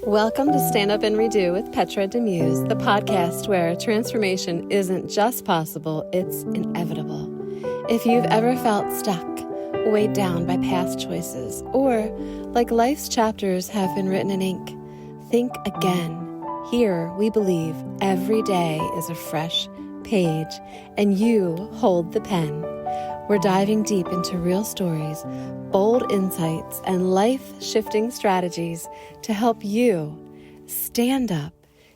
Welcome to Stand Up and Redo with Petra, the podcast where transformation isn't just possible, it's inevitable. If you've ever felt stuck, weighed down by past choices, or like life's chapters have been written in ink, think again. Here, we believe every day is a fresh page, and you hold the pen. We're diving deep into real stories, bold insights, and life-shifting strategies to help you stand up,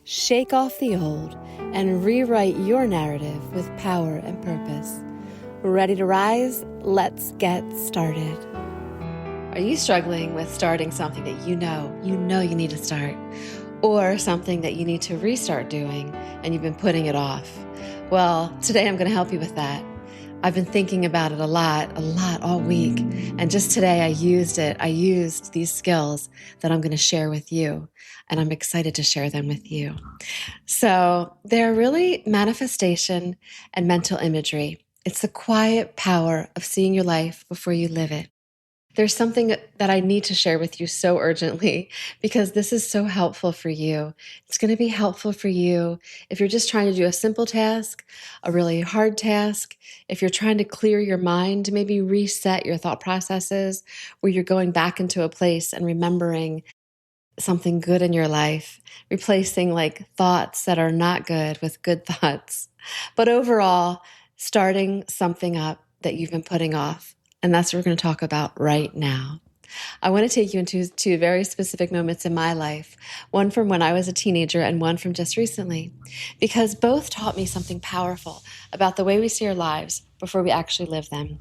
shake off the old, and rewrite your narrative with power and purpose. Ready to rise? Let's get started. Are you struggling with starting something that you know you need to start, or something that you need to restart doing and you've been putting it off? Well, today I'm going to help you with that. I've been thinking about it a lot all week. And just today I used it. I used these skills that I'm going to share with you. And I'm excited to share them with you. So they're really manifestation and mental imagery. It's the quiet power of seeing your life before you live it. There's something that I need to share with you so urgently because this is so helpful for you. It's going to be helpful for you if you're just trying to do a simple task, a really hard task, if you're trying to clear your mind, maybe reset your thought processes where you're going back into a place and remembering something good in your life, replacing like thoughts that are not good with good thoughts. But overall, starting something up that you've been putting off. And that's what we're going to talk about right now. I want to take you into two very specific moments in my life, one from when I was a teenager and one from just recently, because both taught me something powerful about the way we see our lives before we actually live them.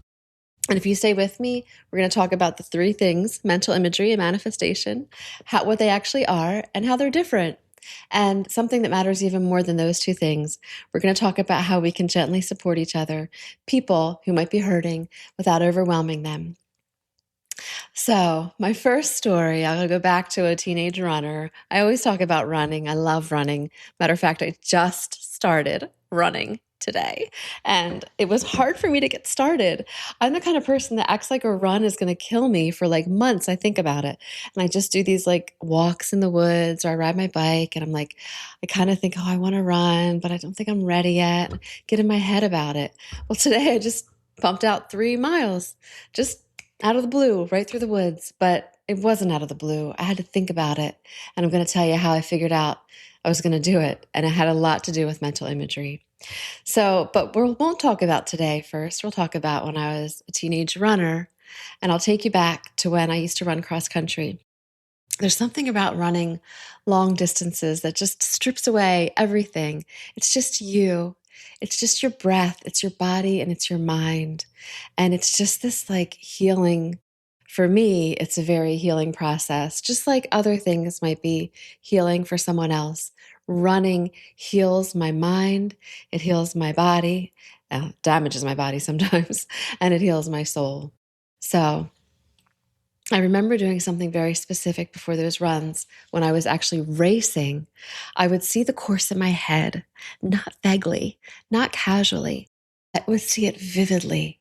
And if you stay with me, we're going to talk about the three things, mental imagery and manifestation, what they actually are and how they're different. And something that matters even more than those two things, we're going to talk about how we can gently support each other, people who might be hurting without overwhelming them. So my first story, I'm going to go back to a teenage runner. I always talk about running. I love running. Matter of fact, I just started running today, and it was hard for me to get started. I'm the kind of person that acts like a run is going to kill me for like months. I think about it, and I just do these like walks in the woods, or I ride my bike, and I'm like, I kind of think, oh, I want to run, but I don't think I'm ready yet. Get in my head about it. Well, today I just pumped out 3 miles, just out of the blue, right through the woods, but it wasn't out of the blue. I had to think about it, and I'm going to tell you how I figured out I was going to do it, and it had a lot to do with mental imagery. So, but we won't talk about today first. We'll talk about when I was a teenage runner, and I'll take you back to when I used to run cross country. There's something about running long distances that just strips away everything. It's just you. It's just your breath. It's your body and it's your mind. And it's just this like healing. For me, it's a very healing process, just like other things might be healing for someone else. Running heals my mind, it heals my body, damages my body sometimes, and it heals my soul. So I remember doing something very specific before those runs. When I was actually racing, I would see the course in my head, not vaguely, not casually. I would see it vividly.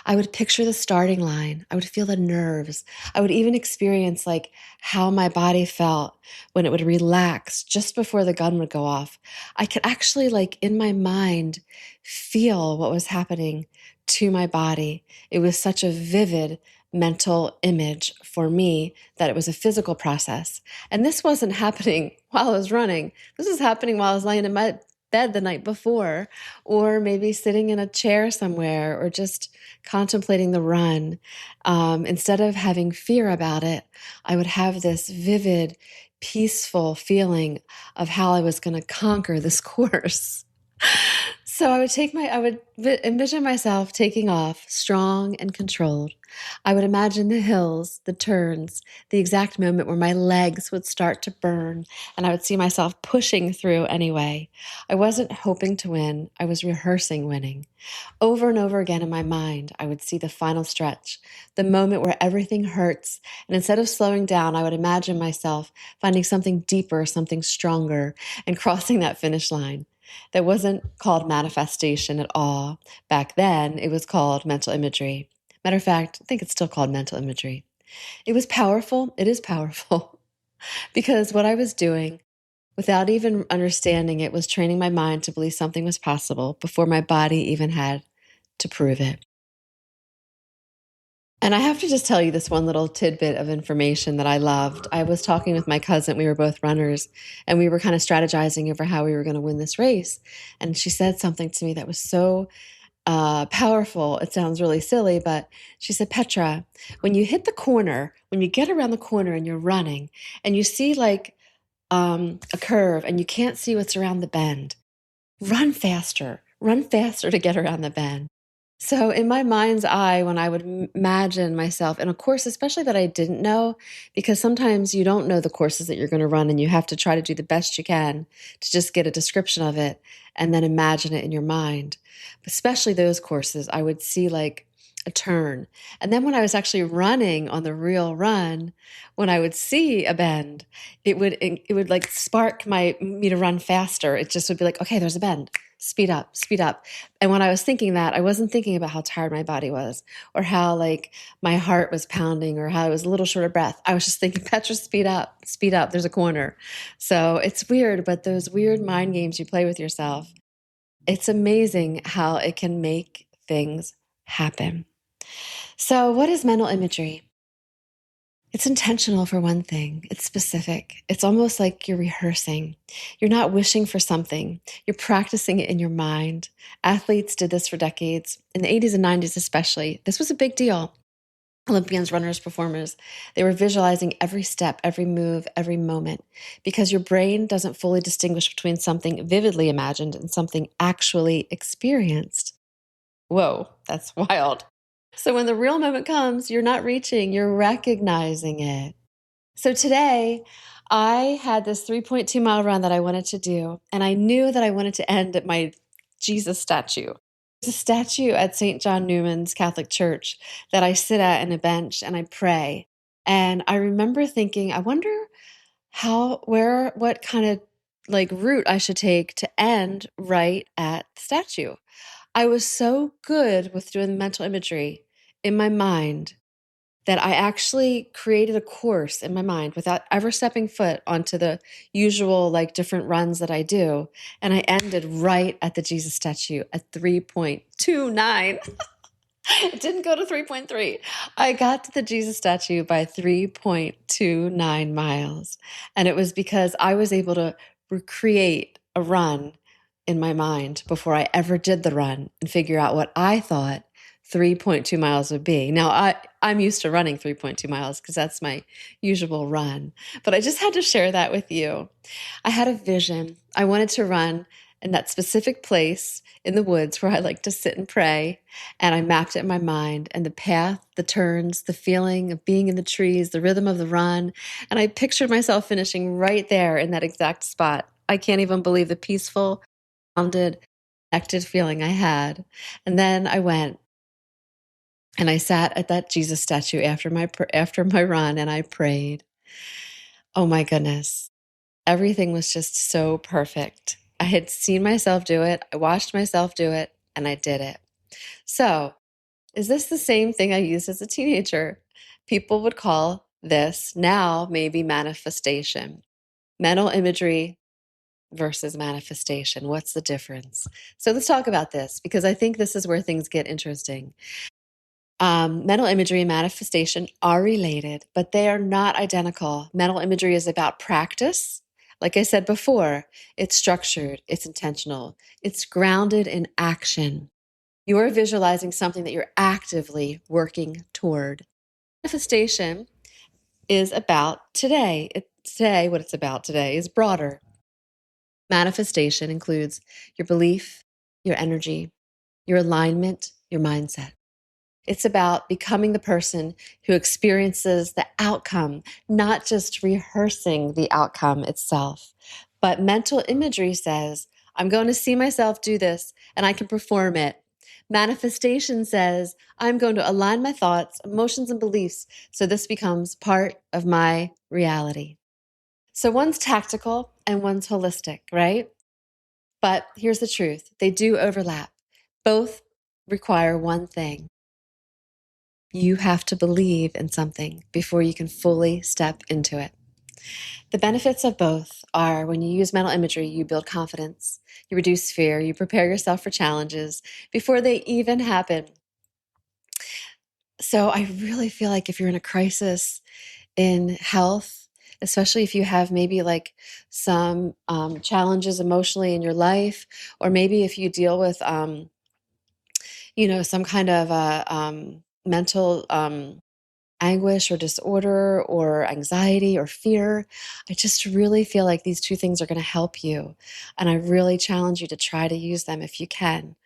I would picture the starting line. I would feel the nerves. I would even experience like how my body felt when it would relax just before the gun would go off. I could actually like in my mind feel what was happening to my body. It was such a vivid mental image for me that it was a physical process. And this wasn't happening while I was running. This was happening while I was laying in my bed the night before, or maybe sitting in a chair somewhere, or just contemplating the run. Instead of having fear about it, I would have this vivid, peaceful feeling of how I was going to conquer this course. So I would envision myself taking off strong and controlled. I would imagine the hills, the turns, the exact moment where my legs would start to burn, and I would see myself pushing through anyway. I wasn't hoping to win. I was rehearsing winning. Over and over again in my mind, I would see the final stretch, the moment where everything hurts, and instead of slowing down, I would imagine myself finding something deeper, something stronger, and crossing that finish line. That wasn't called manifestation at all. Back then, it was called mental imagery. Matter of fact, I think it's still called mental imagery. It was powerful. It is powerful. Because what I was doing, without even understanding it, was training my mind to believe something was possible before my body even had to prove it. And I have to just tell you this one little tidbit of information that I loved. I was talking with my cousin. We were both runners, and we were kind of strategizing over how we were going to win this race. And she said something to me that was so powerful. It sounds really silly, but she said, Petra, when you hit the corner, when you get around the corner and you're running and you see like a curve and you can't see what's around the bend, run faster to get around the bend. So in my mind's eye, when I would imagine myself in a course, especially that I didn't know, because sometimes you don't know the courses that you're going to run and you have to try to do the best you can to just get a description of it and then imagine it in your mind. Especially those courses, I would see like a turn. And then when I was actually running on the real run, when I would see a bend, it would like spark me to run faster. It just would be like, okay, there's a bend. Speed up, speed up. And when I was thinking that, I wasn't thinking about how tired my body was or how like my heart was pounding or how I was a little short of breath. I was just thinking, Petra, speed up, speed up. There's a corner. So it's weird, but those weird mind games you play with yourself, it's amazing how it can make things happen. So what is mental imagery? It's intentional for one thing. It's specific. It's almost like you're rehearsing. You're not wishing for something. You're practicing it in your mind. Athletes did this for decades. In the 80s and 90s especially, this was a big deal. Olympians, runners, performers, they were visualizing every step, every move, every moment, because your brain doesn't fully distinguish between something vividly imagined and something actually experienced. Whoa, that's wild. So when the real moment comes, you're not reaching, you're recognizing it. So today, I had this 3.2 mile run that I wanted to do, and I knew that I wanted to end at my Jesus statue. There's a statue at St. John Newman's Catholic Church that I sit at in a bench and I pray. And I remember thinking, I wonder what kind of like route I should take to end right at the statue. I was so good with doing the mental imagery in my mind that I actually created a course in my mind without ever stepping foot onto the usual like different runs that I do. And I ended right at the Jesus statue at 3.29. It didn't go to 3.3. I got to the Jesus statue by 3.29 miles. And it was because I was able to recreate a run in my mind before I ever did the run and figure out what I thought 3.2 miles would be. Now, I'm used to running 3.2 miles because that's my usual run. But I just had to share that with you. I had a vision. I wanted to run in that specific place in the woods where I like to sit and pray. And I mapped it in my mind and the path, the turns, the feeling of being in the trees, the rhythm of the run. And I pictured myself finishing right there in that exact spot. I can't even believe the peaceful, grounded, connected feeling I had. And then I went and I sat at that Jesus statue after my run and I prayed. Oh my goodness. Everything was just so perfect. I had seen myself do it. I watched myself do it and I did it. So, is this the same thing I used as a teenager? People would call this now maybe manifestation. Mental imagery versus manifestation. What's the difference? So let's talk about this because I think this is where things get interesting. Mental imagery and manifestation are related, but they are not identical. Mental imagery is about practice. Like I said before, it's structured, it's intentional, it's grounded in action. You are visualizing something that you're actively working toward. Manifestation is about today. What it's about today is broader. Manifestation includes your belief, your energy, your alignment, your mindset. It's about becoming the person who experiences the outcome, not just rehearsing the outcome itself. But mental imagery says, I'm going to see myself do this and I can perform it. Manifestation says, I'm going to align my thoughts, emotions, and beliefs so this becomes part of my reality. So one's tactical and one's holistic, right? But here's the truth. They do overlap. Both require one thing. You have to believe in something before you can fully step into it. The benefits of both are when you use mental imagery, you build confidence, you reduce fear, you prepare yourself for challenges before they even happen. So I really feel like if you're in a crisis in health, especially if you have maybe like some challenges emotionally in your life, or maybe if you deal with, some kind of mental anguish or disorder or anxiety or fear, I just really feel like these two things are going to help you. And I really challenge you to try to use them if you can.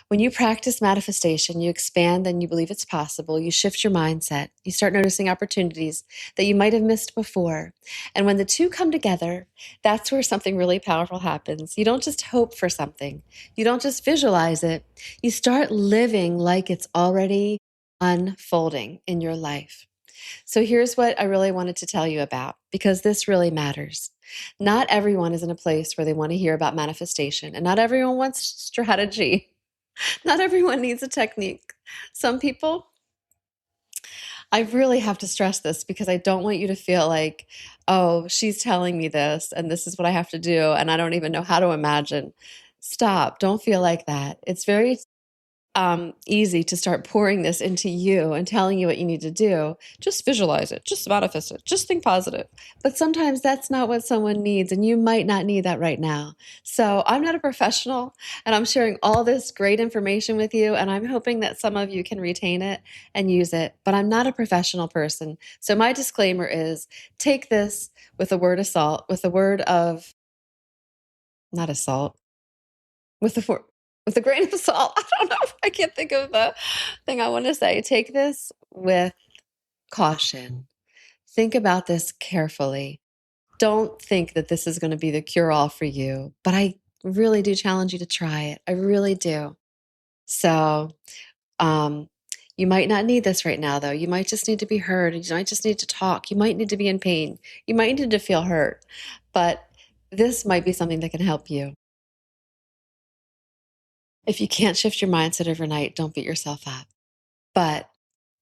When you practice manifestation, you expand and you believe it's possible. You shift your mindset. You start noticing opportunities that you might have missed before. And when the two come together, that's where something really powerful happens. You don't just hope for something, you don't just visualize it. You start living like it's already unfolding in your life. So here's what I really wanted to tell you about, because this really matters. Not everyone is in a place where they want to hear about manifestation, and not everyone wants strategy. Not everyone needs a technique. Some people, I really have to stress this because I don't want you to feel like, oh, she's telling me this and this is what I have to do and I don't even know how to imagine. Stop. Don't feel like that. It's very easy to start pouring this into you and telling you what you need to do. Just visualize it, just manifest it, just think positive. But sometimes that's not what someone needs, and you might not need that right now. So I'm not a professional, and I'm sharing all this great information with you, and I'm hoping that some of you can retain it and use it. But I'm not a professional person. So my disclaimer is take this with a word of salt, with a word of, not assault, with a grain of salt. I don't know. I can't think of the thing I want to say. Take this with caution. Think about this carefully. Don't think that this is going to be the cure all for you, but I really do challenge you to try it. I really do. So, um, you might not need this right now, though. You might just need to be heard. You might just need to talk. You might need to be in pain. You might need to feel hurt, but this might be something that can help you. If you can't shift your mindset overnight, don't beat yourself up. But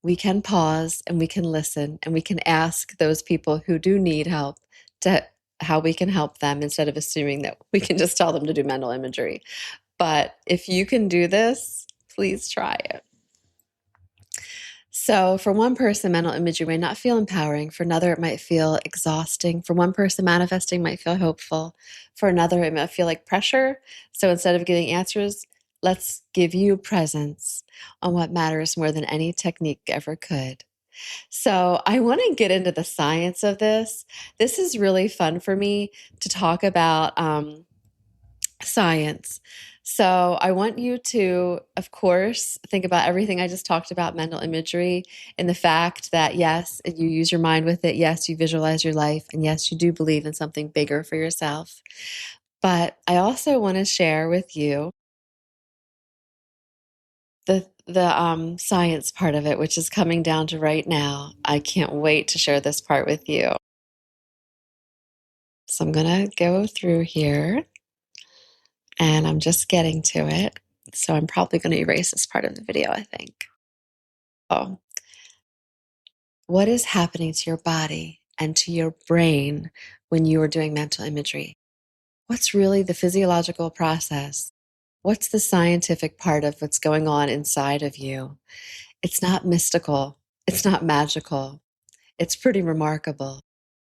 we can pause and we can listen and we can ask those people who do need help to how we can help them, instead of assuming that we can just tell them to do mental imagery. But if you can do this, please try it. So, for one person, mental imagery may not feel empowering. For another, it might feel exhausting. For one person, manifesting might feel hopeful. For another, it might feel like pressure. So, instead of giving answers, let's give you presence on what matters more than any technique ever could. So, I want to get into the science of this. This is really fun for me to talk about. Science. So I want you to, of course, think about everything I just talked about, mental imagery, and the fact that, yes, you use your mind with it. Yes, you visualize your life. And yes, you do believe in something bigger for yourself. But I also want to share with you the science part of it, which is coming down to right now. I can't wait to share this part with you. So I'm going to go through here. And I'm just getting to it. So I'm probably going to erase this part of the video, I think. Oh, what is happening to your body and to your brain when you are doing mental imagery? What's really the physiological process? What's the scientific part of what's going on inside of you? It's not mystical. It's not magical. It's pretty remarkable.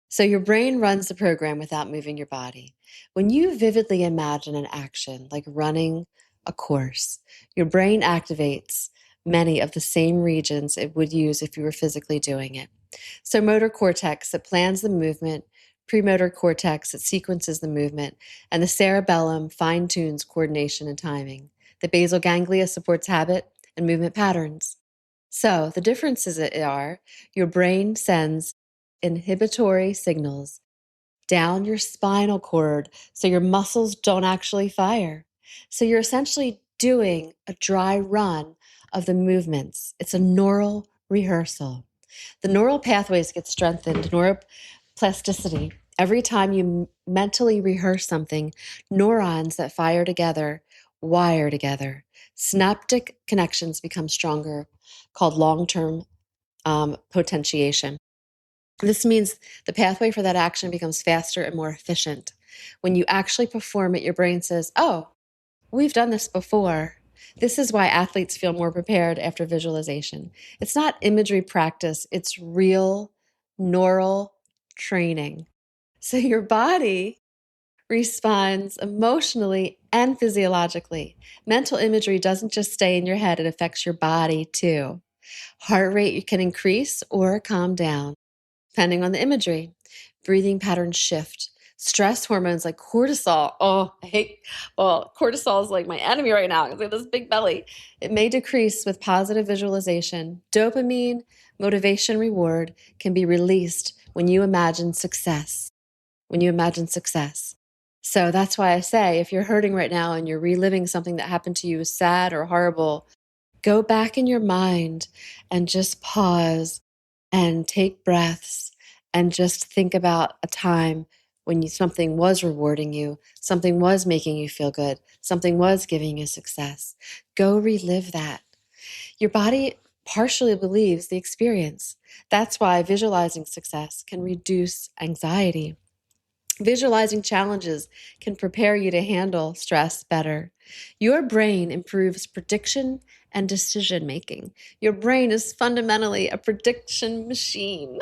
So your brain runs the program without moving your body. When you vividly imagine an action, like running a course, your brain activates many of the same regions it would use if you were physically doing it. So motor cortex, that plans the movement, premotor cortex, that sequences the movement, and the cerebellum fine-tunes coordination and timing. The basal ganglia supports habit and movement patterns. So the differences are your brain sends inhibitory signals down your spinal cord so your muscles don't actually fire. So you're essentially doing a dry run of the movements. It's a neural rehearsal. The neural pathways get strengthened, neuroplasticity. Every time you mentally rehearse something, neurons that fire together wire together. Synaptic connections become stronger, called long-term potentiation. This means the pathway for that action becomes faster and more efficient. When you actually perform it, your brain says, oh, we've done this before. This is why athletes feel more prepared after visualization. It's not imagery practice, it's real neural training. So your body responds emotionally and physiologically. Mental imagery doesn't just stay in your head, it affects your body too. Heart rate can increase or calm down, depending on the imagery. Breathing patterns shift. Stress hormones like cortisol. Oh, cortisol is like my enemy right now because I have this big belly. It may decrease with positive visualization. Dopamine, motivation, reward can be released when you imagine success. When you imagine success. So that's why I say if you're hurting right now and you're reliving something that happened to you sad or horrible, go back in your mind and just pause and take breaths and just think about a time when something was rewarding you, something was making you feel good, something was giving you success. Go relive that. Your body partially believes the experience. That's why visualizing success can reduce anxiety. Visualizing challenges can prepare you to handle stress better. Your brain improves prediction and decision making. Your brain is fundamentally a prediction machine.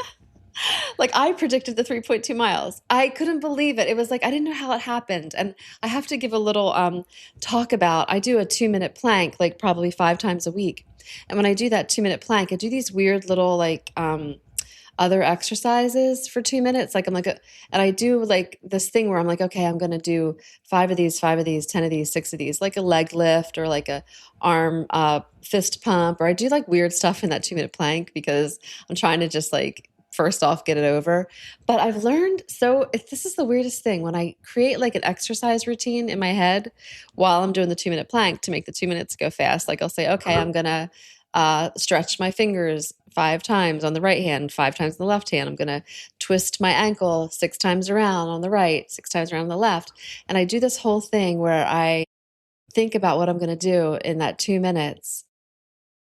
Like I predicted the 3.2 miles. I couldn't believe it. It was like I didn't know how it happened. And I have to give a little talk about, I do a 2-minute plank like probably 5 times a week. And when I do that 2-minute plank, I do these weird little like other exercises for 2 minutes. Like and I do like this thing where I'm like, okay, I'm going to do 5 of these, 10 of these, 6 of these, like a leg lift or like a arm fist pump, or I do like weird stuff in that 2-minute plank because I'm trying to just like, first off, get it over. But I've learned, this is the weirdest thing, when I create like an exercise routine in my head while I'm doing the 2-minute plank to make the 2 minutes go fast, like I'll say, okay, I'm going to stretch my fingers 5 times on the right hand, 5 times on the left hand. I'm going to twist my ankle 6 times around on the right, 6 times around on the left. And I do this whole thing where I think about what I'm going to do in that 2 minutes.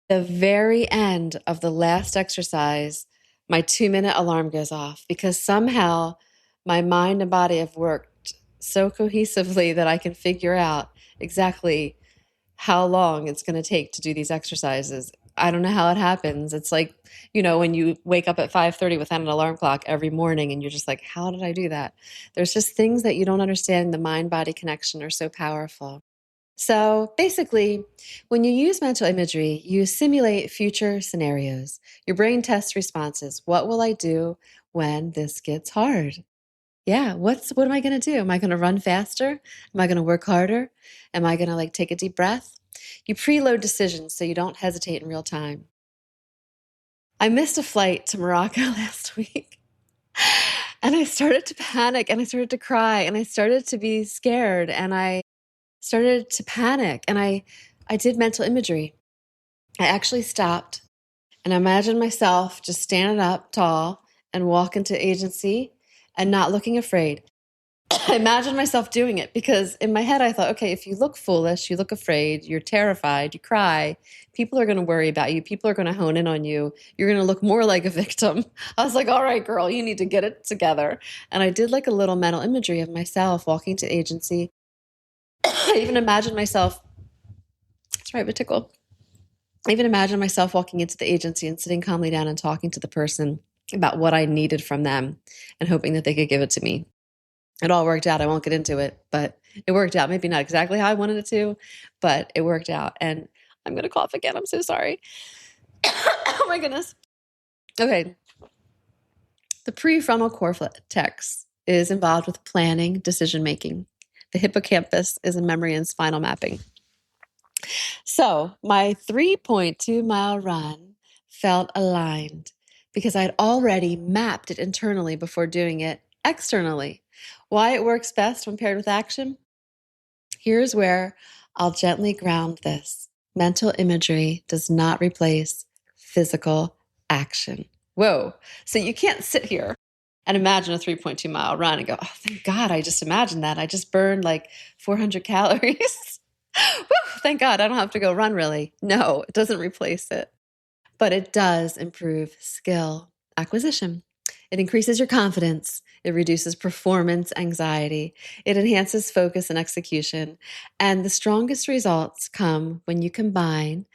The very end of the last exercise, my 2-minute alarm goes off because somehow my mind and body have worked so cohesively that I can figure out exactly how long it's going to take to do these exercises. I don't know how it happens. It's like, when you wake up at 5:30 without an alarm clock every morning and you're just like, how did I do that? There's just things that you don't understand. The mind-body connection are so powerful. So basically, when you use mental imagery, you simulate future scenarios. Your brain tests responses. What will I do when this gets hard? Yeah, what am I going to do? Am I going to run faster? Am I going to work harder? Am I going to like take a deep breath? You preload decisions so you don't hesitate in real time. I missed a flight to Morocco last week. And I started to panic and I started to cry and I started to be scared and I started to panic and I did mental imagery. I actually stopped and imagined myself just standing up tall and walking to agency and not looking afraid. I imagined myself doing it because in my head I thought, okay, if you look foolish, you look afraid, you're terrified, you cry, people are going to worry about you, people are going to hone in on you, you're going to look more like a victim. I was like, all right, girl, you need to get it together. And I did like a little mental imagery of myself walking to agency. I even imagined myself, that's right, but tickle. I even imagined myself walking into the agency and sitting calmly down and talking to the person about what I needed from them and hoping that they could give it to me. It all worked out. I won't get into it, but it worked out. Maybe not exactly how I wanted it to, but it worked out. And I'm going to cough again. I'm so sorry. Oh my goodness. Okay. The prefrontal cortex is involved with planning, decision making. The hippocampus is in memory and spinal mapping. So my 3.2-mile run felt aligned because I'd already mapped it internally before doing it externally. Why it works best when paired with action? Here's where I'll gently ground this. Mental imagery does not replace physical action. Whoa. So you can't sit here and imagine a 3.2-mile run and go, oh, thank God, I just imagined that. I just burned like 400 calories. Whew, thank God, I don't have to go run really. No, it doesn't replace it. But it does improve skill acquisition. It increases your confidence. It reduces performance anxiety. It enhances focus and execution. And the strongest results come when you combine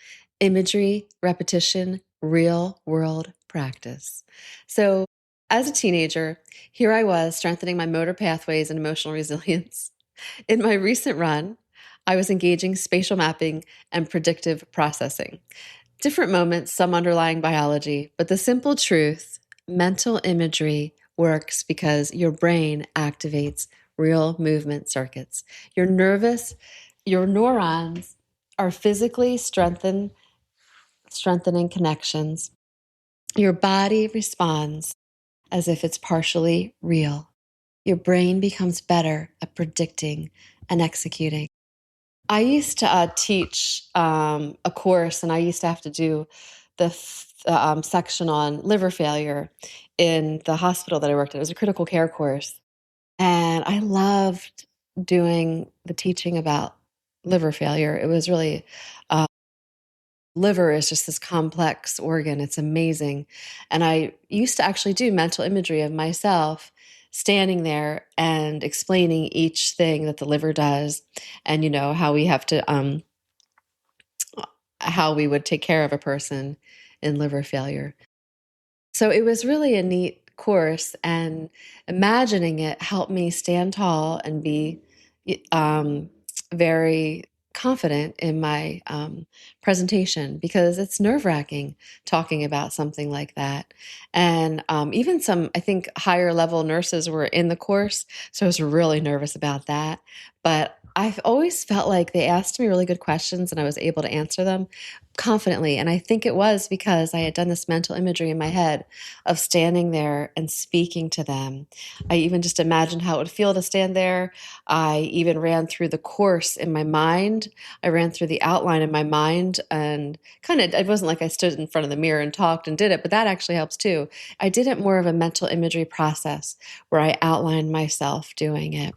imagery, repetition, real world practice. So, as a teenager, here I was strengthening my motor pathways and emotional resilience. In my recent run, I was engaging spatial mapping and predictive processing. Different moments, some underlying biology, but the simple truth, mental imagery works because your brain activates real movement circuits. Your neurons are physically strengthening connections. Your body responds as if it's partially real. Your brain becomes better at predicting and executing. I used to teach a course, and I used to have to do the section on liver failure in the hospital that I worked at. It was a critical care course. And I loved doing the teaching about liver failure. It was really, liver is just this complex organ. It's amazing. And I used to actually do mental imagery of myself standing there and explaining each thing that the liver does, and how we have to how we would take care of a person in liver failure. So it was really a neat course, and imagining it helped me stand tall and be very confident in my presentation, because it's nerve-wracking talking about something like that. And even some, I think, higher level nurses were in the course, so I was really nervous about that. But I've always felt like they asked me really good questions and I was able to answer them confidently. And I think it was because I had done this mental imagery in my head of standing there and speaking to them. I even just imagined how it would feel to stand there. I even ran through the course in my mind. I ran through the outline in my mind, and kind of, it wasn't like I stood in front of the mirror and talked and did it, but that actually helps too. I did it more of a mental imagery process where I outlined myself doing it.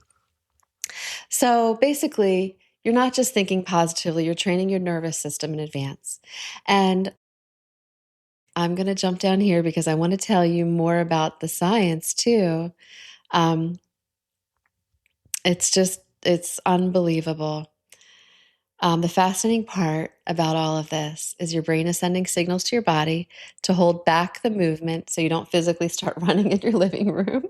So basically, you're not just thinking positively, you're training your nervous system in advance. And I'm going to jump down here because I want to tell you more about the science too. Um, it's unbelievable. The fascinating part about all of this is your brain is sending signals to your body to hold back the movement so you don't physically start running in your living room.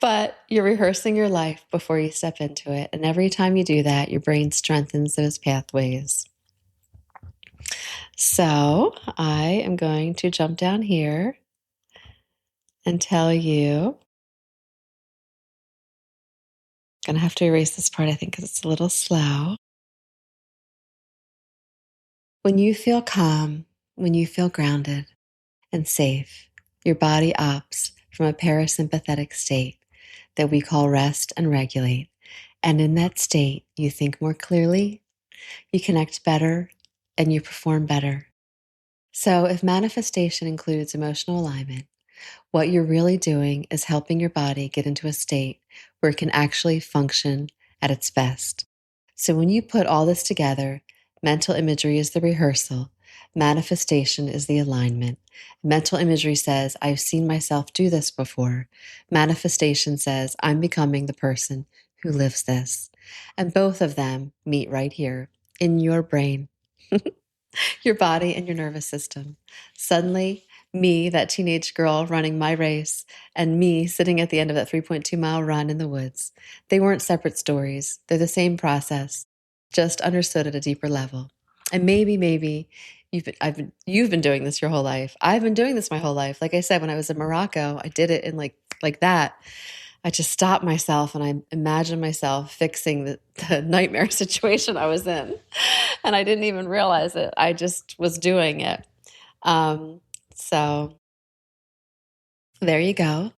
But you're rehearsing your life before you step into it. And every time you do that, your brain strengthens those pathways. So I am going to jump down here and tell you. Going to have to erase this part, I think, because it's a little slow. When you feel calm, when you feel grounded and safe, your body opts from a parasympathetic state that we call rest and regulate. And in that state, you think more clearly, you connect better, and you perform better. So if manifestation includes emotional alignment, what you're really doing is helping your body get into a state where it can actually function at its best. So when you put all this together, mental imagery is the rehearsal, manifestation is the alignment. Mental imagery says, I've seen myself do this before. Manifestation says, I'm becoming the person who lives this. And both of them meet right here in your brain, your body, and your nervous system. Suddenly, me, that teenage girl running my race, and me sitting at the end of that 3.2-mile run in the woods, they weren't separate stories. They're the same process, just understood at a deeper level. And maybe you've been doing this your whole life. I've been doing this my whole life. Like I said, when I was in Morocco, I did it in like that. I just stopped myself and I imagined myself fixing the nightmare situation I was in. And I didn't even realize it. I just was doing it. So there you go.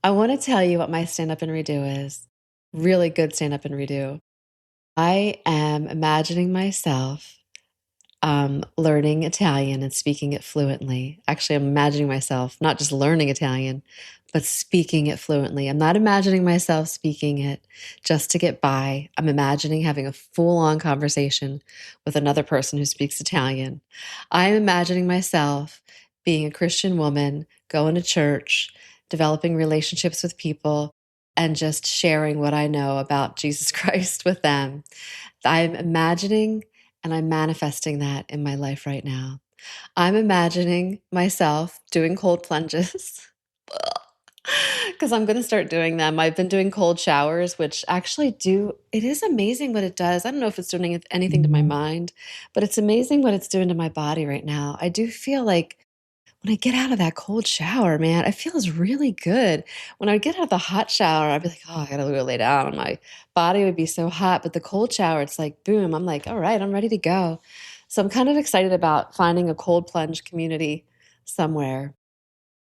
I want to tell you what my stand up and redo is. Really good stand up and redo. I am imagining myself learning Italian and speaking it fluently. Actually, I'm imagining myself not just learning Italian, but speaking it fluently. I'm not imagining myself speaking it just to get by. I'm imagining having a full-on conversation with another person who speaks Italian. I'm imagining myself being a Christian woman, going to church, developing relationships with people, and just sharing what I know about Jesus Christ with them. I'm imagining and I'm manifesting that in my life right now. I'm imagining myself doing cold plunges because I'm going to start doing them. I've been doing cold showers, which actually it is amazing what it does. I don't know if it's doing anything to my mind, but it's amazing what it's doing to my body right now. I do feel like when I get out of that cold shower, man, it feels really good. When I get out of the hot shower, I'd be like, oh, I gotta go lay down. And my body would be so hot. But the cold shower, it's like, boom, I'm like, all right, I'm ready to go. So I'm kind of excited about finding a cold plunge community somewhere.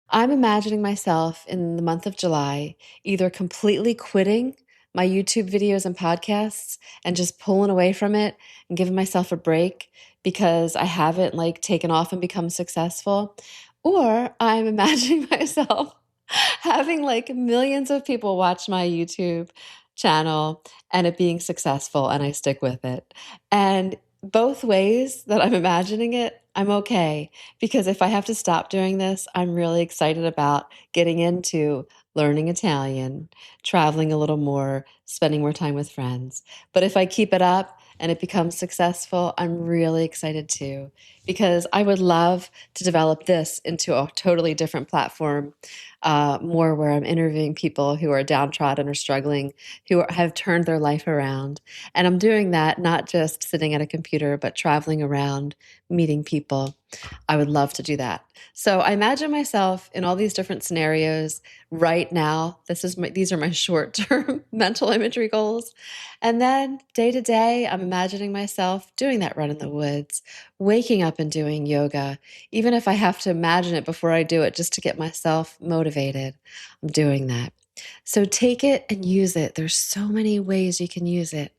I'm imagining myself in the month of July either completely quitting my YouTube videos and podcasts and just pulling away from it and giving myself a break because I haven't like taken off and become successful. Or I'm imagining myself having like millions of people watch my YouTube channel and it being successful and I stick with it. And both ways that I'm imagining it, I'm okay. Because if I have to stop doing this, I'm really excited about getting into learning Italian, traveling a little more, spending more time with friends. But if I keep it up and it becomes successful, I'm really excited too, because I would love to develop this into a totally different platform, more where I'm interviewing people who are downtrodden or struggling, have turned their life around. And I'm doing that not just sitting at a computer, but traveling around, meeting people. I would love to do that. So I imagine myself in all these different scenarios right now. These are my short-term mental imagery goals. And then day to day, I'm imagining myself doing that run in the woods, waking up and doing yoga, even if I have to imagine it before I do it just to get myself motivated. I'm doing that. So take it and use it. There's so many ways you can use it.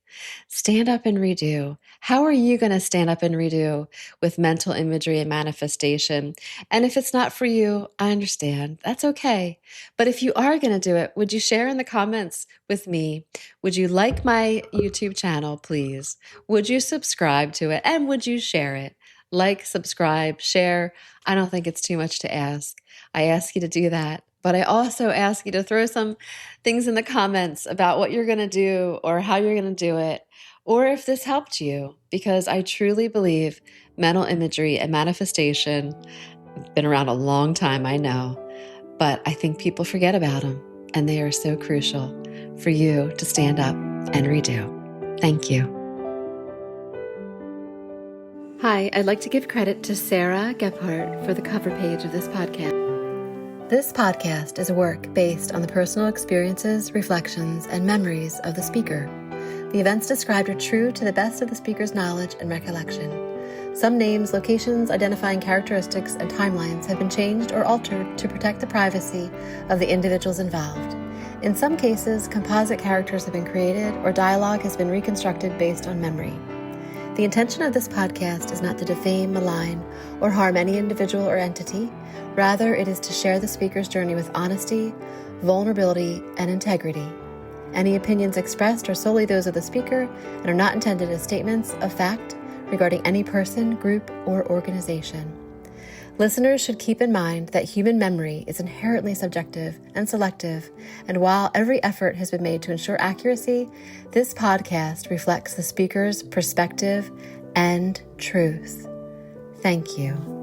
Stand up and redo. How are you going to stand up and redo with mental imagery and manifestation? And if it's not for you, I understand. That's okay. But if you are going to do it, would you share in the comments with me? Would you like my YouTube channel, please? Would you subscribe to it? And would you share it? Like, subscribe, share. I don't think it's too much to ask. I ask you to do that. But I also ask you to throw some things in the comments about what you're going to do or how you're going to do it, or if this helped you, because I truly believe mental imagery and manifestation have been around a long time, I know, but I think people forget about them, and they are so crucial for you to stand up and redo. Thank you. Hi, I'd like to give credit to Sarah Gephardt for the cover page of this podcast. This podcast is a work based on the personal experiences, reflections, and memories of the speaker. The events described are true to the best of the speaker's knowledge and recollection. Some names, locations, identifying characteristics, and timelines have been changed or altered to protect the privacy of the individuals involved. In some cases, composite characters have been created or dialogue has been reconstructed based on memory. The intention of this podcast is not to defame, malign, or harm any individual or entity. Rather, it is to share the speaker's journey with honesty, vulnerability, and integrity. Any opinions expressed are solely those of the speaker and are not intended as statements of fact regarding any person, group, or organization. Listeners should keep in mind that human memory is inherently subjective and selective, and while every effort has been made to ensure accuracy, this podcast reflects the speaker's perspective and truth. Thank you.